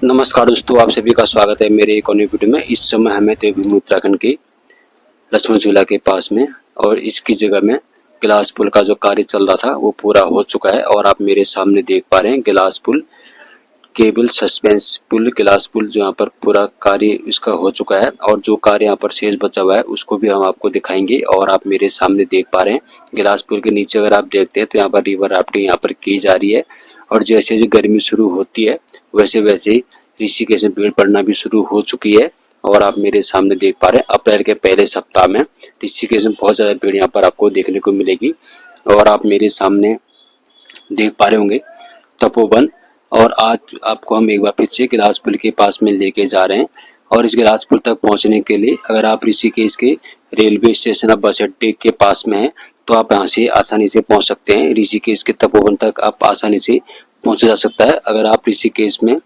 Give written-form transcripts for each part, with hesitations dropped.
नमस्कार दोस्तों, आप सभी का स्वागत है मेरे एक और नई वीडियो में। इस समय हमें देवभूमि उत्तराखंड के लक्ष्मण झूला के पास में और इसकी जगह में गिलास पुल का जो कार्य चल रहा था वो पूरा हो चुका है और आप मेरे सामने देख पा रहे हैं गिलास पुल, केबल सस्पेंस पुल, गिलास पुल जो यहाँ पर पूरा कार्य इसका हो चुका है और जो कार्य यहाँ पर शेष बचा हुआ है उसको भी हम आपको दिखाएंगे। और आप मेरे सामने देख पा रहे हैं गिलास पुल के नीचे अगर आप देखते हैं तो यहाँ पर रिवर राफ्टिंग यहाँ पर की जा रही है। और जैसे जैसे गर्मी शुरू होती है वैसे वैसे ऋषिकेश में भीड़ पड़ना भी शुरू हो चुकी है। और आप मेरे सामने देख पा रहे हैं अप्रैल के पहले सप्ताह में ऋषिकेश में बहुत ज़्यादा भीड़ यहाँ पर आपको देखने को मिलेगी। और आप मेरे सामने देख पा रहे होंगे तपोवन। और आज आपको हम एक बार फिर से गिलास पुल के पास में लेके जा रहे हैं। और इस गिलास पुल तक पहुंचने के लिए अगर आप ऋषिकेश के रेलवे स्टेशन और बस अड्डे के पास में हैं तो आप यहाँ से आसानी से पहुंच सकते हैं। ऋषिकेश के तपोवन तक आप आसानी से पहुंचा जा सकता है। अगर आप ऋषिकेश में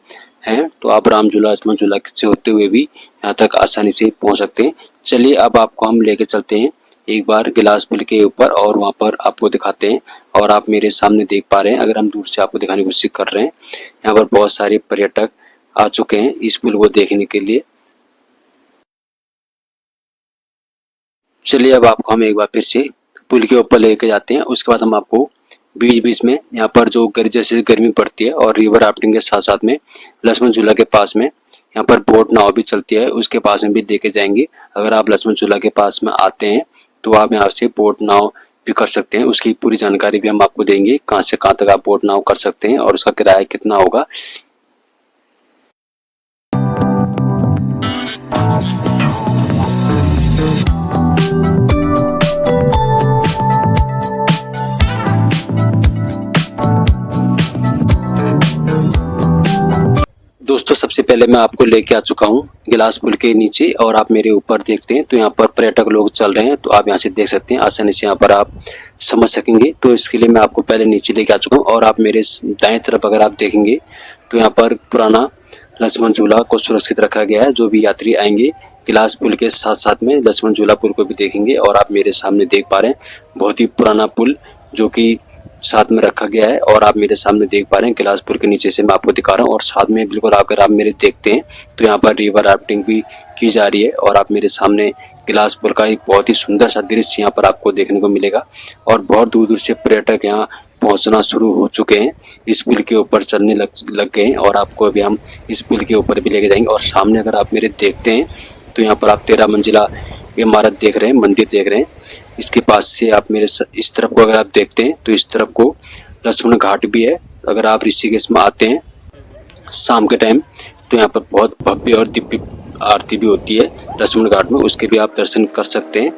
हैं तो आप राम झूला लक्ष्मण झूला से होते हुए भी यहाँ तक आसानी से पहुँच सकते हैं। चलिए अब आपको हम लेके चलते हैं एक बार गिलास पुल के ऊपर और वहाँ पर आपको दिखाते हैं। और आप मेरे सामने देख पा रहे हैं, अगर हम दूर से आपको दिखाने की कोशिश कर रहे हैं, यहाँ पर बहुत सारे पर्यटक आ चुके हैं इस पुल को देखने के लिए। चलिए अब आपको हम एक बार फिर से पुल के ऊपर लेके जाते हैं। उसके बाद हम आपको बीच बीच में यहाँ पर जो जैसे गर्मी पड़ती है और रिवर राफ्टिंग के साथ साथ में लक्ष्मण झूला के पास में यहाँ पर बोट नाव भी चलती है, उसके पास में भी देखे जाएंगे। अगर आप लक्ष्मण झूला के पास में आते हैं तो आप यहाँ से बोट नाव भी कर सकते हैं। उसकी पूरी जानकारी भी हम आपको देंगे, कहाँ से कहाँ तक आप बोट नाव कर सकते हैं और उसका किराया कितना होगा। दोस्तों सबसे पहले मैं आपको लेके आ चुका हूँ गिलास पुल के नीचे और आप मेरे ऊपर देखते हैं तो यहाँ पर पर्यटक लोग चल रहे हैं, तो आप यहाँ से देख सकते हैं, आसानी से यहाँ पर आप समझ सकेंगे। तो इसके लिए मैं आपको पहले नीचे लेके आ चुका हूँ। और आप मेरे दाएं तरफ अगर आप देखेंगे तो यहाँ पर पुराना लक्ष्मण झूला को सुरक्षित रखा गया है। जो भी यात्री आएंगे गिलास पुल के साथ साथ में लक्ष्मण झूला पुल को भी देखेंगे। और आप मेरे सामने देख पा रहे हैं बहुत ही पुराना पुल जो कि साथ में रखा गया है। और आप मेरे सामने देख पा रहे हैं गिलास पुल के नीचे से मैं आपको दिखा रहा हूँ। और साथ में बिल्कुल अगर आप मेरे देखते हैं तो यहाँ पर रिवर राफ्टिंग भी की जा रही है। और आप मेरे सामने गिलास पुल का एक बहुत ही सुंदर सा दृश्य यहाँ पर आपको देखने को मिलेगा। और बहुत दूर दूर से पर्यटक यहाँ पहुँचना शुरू हो चुके हैं, इस पुल के ऊपर चलने लग गए हैं। और आपको अभी हम इस पुल के ऊपर भी लेके जाएंगे। और सामने अगर आप मेरे देखते हैं तो यहाँ पर आप 13 मंजिला इमारत देख रहे हैं, मंदिर देख रहे हैं। इसके पास से आप मेरे इस तरफ को अगर आप देखते हैं तो इस तरफ को लक्ष्मण घाट भी है। अगर आप ऋषिकेश में आते हैं शाम के टाइम तो यहाँ पर बहुत भव्य और दिव्य आरती भी होती है लक्ष्मण घाट में, उसके भी आप दर्शन कर सकते हैं।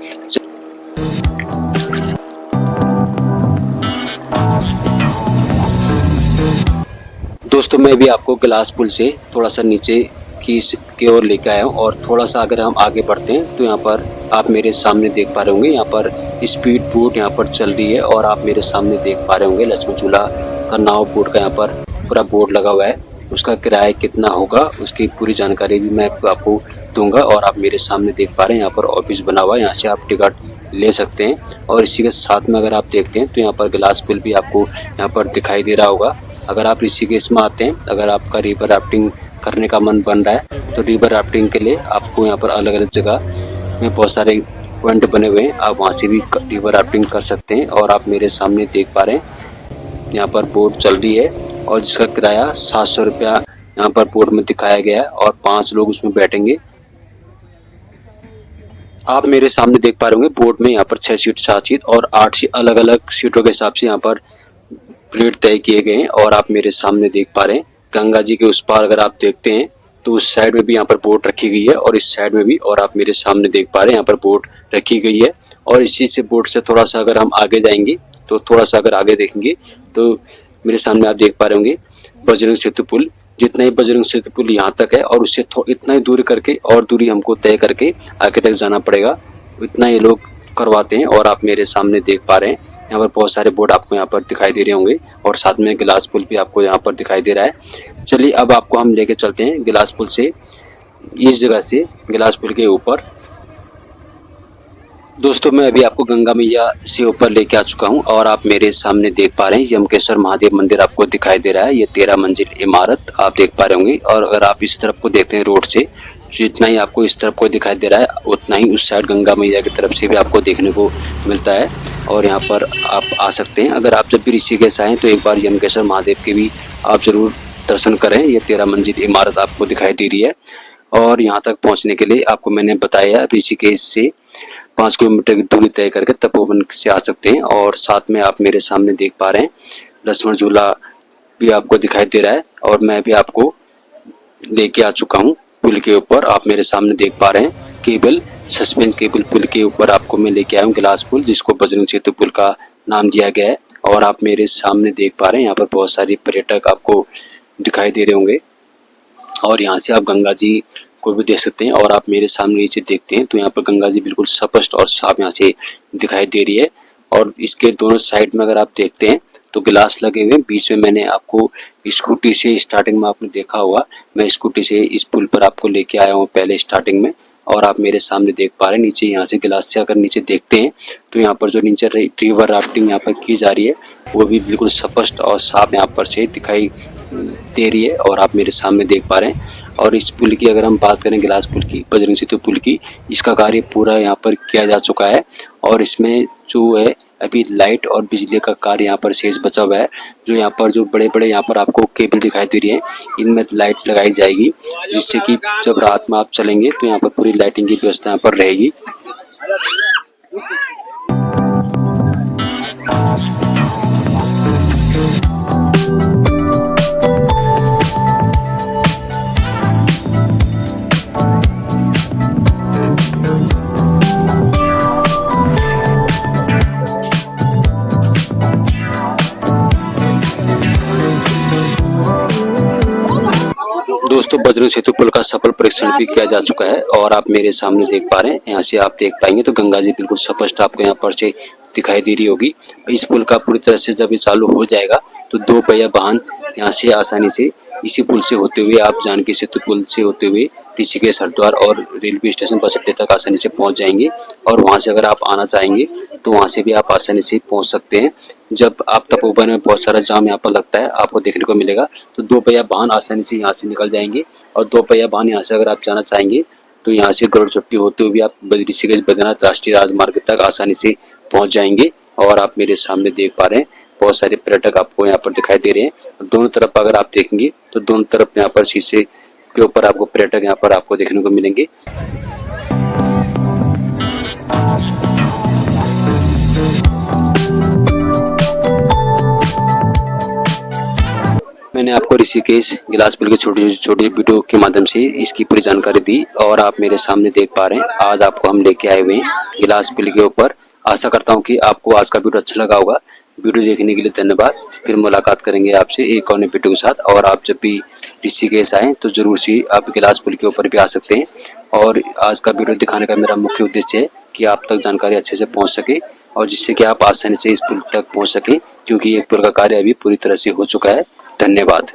दोस्तों मैं भी आपको गिलास पुल से थोड़ा सा नीचे की ओर लेके आया हूँ। और थोड़ा सा अगर हम आगे बढ़ते हैं तो यहाँ पर आप मेरे सामने देख पा रहे होंगे यहाँ पर स्पीड बोट यहाँ पर चल रही है। और आप मेरे सामने देख पा रहे होंगे लक्ष्मण झूला का नाव बोट का यहाँ पर पूरा बोर्ड लगा हुआ है, उसका किराया कितना होगा उसकी पूरी जानकारी भी मैं आपको दूंगा। और आप मेरे सामने देख पा रहे हैं यहाँ पर ऑफिस बना हुआ है, यहाँ से आप टिकट ले सकते हैं। और इसी के साथ में अगर आप देखते हैं तो यहाँ पर गिलास पुल भी आपको यहाँ पर दिखाई दे रहा होगा। अगर आप ऋषिकेश में आते हैं, अगर आपका रिवर राफ्टिंग करने का मन बन रहा है तो रिवर राफ्टिंग के लिए आपको यहाँ पर अलग अलग जगह में बहुत सारे पॉइंट बने हुए हैं, आप वहाँ से भी रिवर राफ्टिंग कर सकते हैं। और आप मेरे सामने देख पा रहे हैं यहाँ पर बोट चल रही है और जिसका किराया 700 रुपया यहाँ पर बोर्ड में दिखाया गया है और 5 लोग उसमें बैठेंगे। आप मेरे सामने देख पा रहे होंगे बोट में यहाँ पर 6 सीट 7 सीट और 8 अलग अलग सीटों के हिसाब से यहाँ पर रेट तय किए गए हैं। और आप मेरे सामने देख पा रहे हैं गंगा जी के उस पार अगर आप देखते हैं तो उस साइड में भी यहाँ पर बोट रखी गई है और इस साइड में भी। और आप मेरे सामने देख पा रहे हैं यहाँ पर बोट रखी गई है। और इसी से बोट से थोड़ा सा अगर हम आगे जाएंगे तो थोड़ा सा अगर आगे देखेंगे तो मेरे सामने आप देख पा रहे होंगे बजरंग सेतु पुल। जितना ही बजरंग सेतु पुल यहाँ तक है और उससे इतना ही दूर करके और दूरी हमको तय करके आगे तक जाना पड़ेगा, इतना ये लोग करवाते हैं। और आप मेरे सामने देख पा रहे हैं यहाँ पर बहुत सारे बोर्ड आपको यहाँ पर दिखाई दे रहे होंगे और साथ में गिलास पुल भी आपको यहाँ पर दिखाई दे रहा है। चलिए अब आपको हम लेके चलते हैं गिलास पुल से, इस जगह से गिलास पुल के ऊपर। दोस्तों मैं अभी आपको गंगा मैया से ऊपर लेके आ चुका हूं और आप मेरे सामने देख पा रहे हैं यमकेश्वर महादेव मंदिर आपको दिखाई दे रहा है। ये 13 मंजिल इमारत आप देख पा रहे होंगे और अगर आप इस तरफ को देखते हैं रोड से, जितना ही आपको इस तरफ को दिखाई दे रहा है उतना ही उस साइड गंगा मैया की तरफ से भी आपको देखने को मिलता है। और यहाँ पर आप आ सकते हैं। अगर आप जब भी ऋषिकेश आएँ तो एक बार यमकेश्वर महादेव के भी आप जरूर दर्शन करें। ये 13 मंजिल इमारत आपको दिखाई दे रही है और यहाँ तक पहुँचने के लिए आपको मैंने बताया ऋषिकेश से 5 किलोमीटर की दूरी तय करके तपोवन से आ सकते हैं। और साथ में आप मेरे सामने देख पा रहे हैं लक्ष्मण झूला भी आपको दिखाई दे रहा है और मैं भी आपको लेके आ चुका हूँ पुल के ऊपर। आप मेरे सामने देख पा रहे हैं केबल सस्पेंस केबल पुल के ऊपर आपको मैं लेके आया हूँ, गिलास पुल, जिसको बजरंग सेतु पुल का नाम दिया गया है। और आप मेरे सामने देख पा रहे हैं यहाँ पर बहुत सारे पर्यटक आपको दिखाई दे रहे होंगे और यहाँ से आप गंगा जी को भी देख सकते हैं। और आप मेरे सामने नीचे देखते हैं तो यहाँ पर गंगा जी बिल्कुल स्पष्ट और साफ यहाँ से दिखाई दे रही है। और इसके दोनों साइड में अगर आप देखते हैं तो गिलास लगे हुए हैं। बीच में मैंने आपको स्कूटी से, स्टार्टिंग में आपने देखा होगा, मैं स्कूटी से इस पुल पर आपको लेके आया हूँ पहले स्टार्टिंग में। और आप मेरे सामने देख पा रहे हैं नीचे, यहाँ से गिलास से अगर नीचे देखते हैं तो यहाँ पर जो नीचे रिवर राफ्टिंग यहाँ पर की जा रही है वो भी बिल्कुल स्पष्ट और साफ यहाँ पर से दिखाई दे रही है और आप मेरे सामने देख पा रहे हैं। और इस पुल की अगर हम बात करें, गिलास पुल की, बजरंग सेतु पुल की, इसका कार्य पूरा यहाँ पर किया जा चुका है। और इसमें जो है अभी लाइट और बिजली का कार्य यहाँ पर शेष बचा हुआ है। जो यहाँ पर जो बड़े बड़े यहाँ पर आपको केबल दिखाई दे रही है, इनमें लाइट लगाई जाएगी, जिससे कि जब रात में आप चलेंगे तो यहाँ पर पूरी लाइटिंग की व्यवस्था यहाँ पर रहेगी। दोस्तों बजरंग सेतु पुल का सफल परीक्षण भी किया जा चुका है और आप मेरे सामने देख पा रहे हैं। यहाँ से आप देख पाएंगे तो गंगा जी बिल्कुल स्पष्ट आपको यहाँ पर से दिखाई दे रही होगी। इस पुल का पूरी तरह से जब ये चालू हो जाएगा तो 2 पहिया वाहन यहाँ से आसानी से इसी पुल से होते हुए, आप जानकी सेतु पुल से होते हुए ऋषिकेश, हरिद्वार और रेलवे स्टेशन बस अड्डे तक आसानी से पहुंच जाएंगे। और वहां से अगर आप आना चाहेंगे तो वहां से भी आप आसानी से पहुंच सकते हैं। जब आप तपोवन में बहुत सारा जाम यहाँ पर लगता है आपको देखने को मिलेगा, तो 2 पहिया वाहन आसानी से यहाँ से निकल जाएंगे। और 2 पहिया वाहन यहाँ से अगर आप जाना चाहेंगे तो यहाँ से गरुड़ चट्टी होते हुए आप ऋषिकेश बद्रीनाथ राष्ट्रीय राजमार्ग तक आसानी से पहुंच जाएंगे। और आप मेरे सामने देख पा रहे हैं बहुत सारे पर्यटक आपको यहाँ पर दिखाई दे रहे हैं। दोनों तरफ अगर आप देखेंगे तो दोनों तरफ यहाँ पर शीशे के ऊपर आपको पर्यटक यहाँ पर आपको देखने को मिलेंगे। मैंने आपको ऋषिकेश गिलास पुल के छोटी छोटी वीडियो के माध्यम से इसकी पूरी जानकारी दी और आप मेरे सामने देख पा रहे हैं आज आपको हम लेके आए हुए हैं गिलास पुल के ऊपर। आशा करता हूं कि आपको आज का वीडियो अच्छा लगा होगा। वीडियो देखने के लिए धन्यवाद। फिर मुलाकात करेंगे आपसे एक और नए वीडियो के साथ। और आप जब भी ऋषिकेश आए तो जरूर से आप गिलास पुल के ऊपर भी आ सकते हैं। और आज का वीडियो दिखाने का मेरा मुख्य उद्देश्य है कि आप तक जानकारी अच्छे से पहुंच सके और जिससे कि आप आसानी से इस पुल तक पहुंच सके, क्योंकि ये पुल का कार्य अभी पूरी तरह से हो चुका है। धन्यवाद।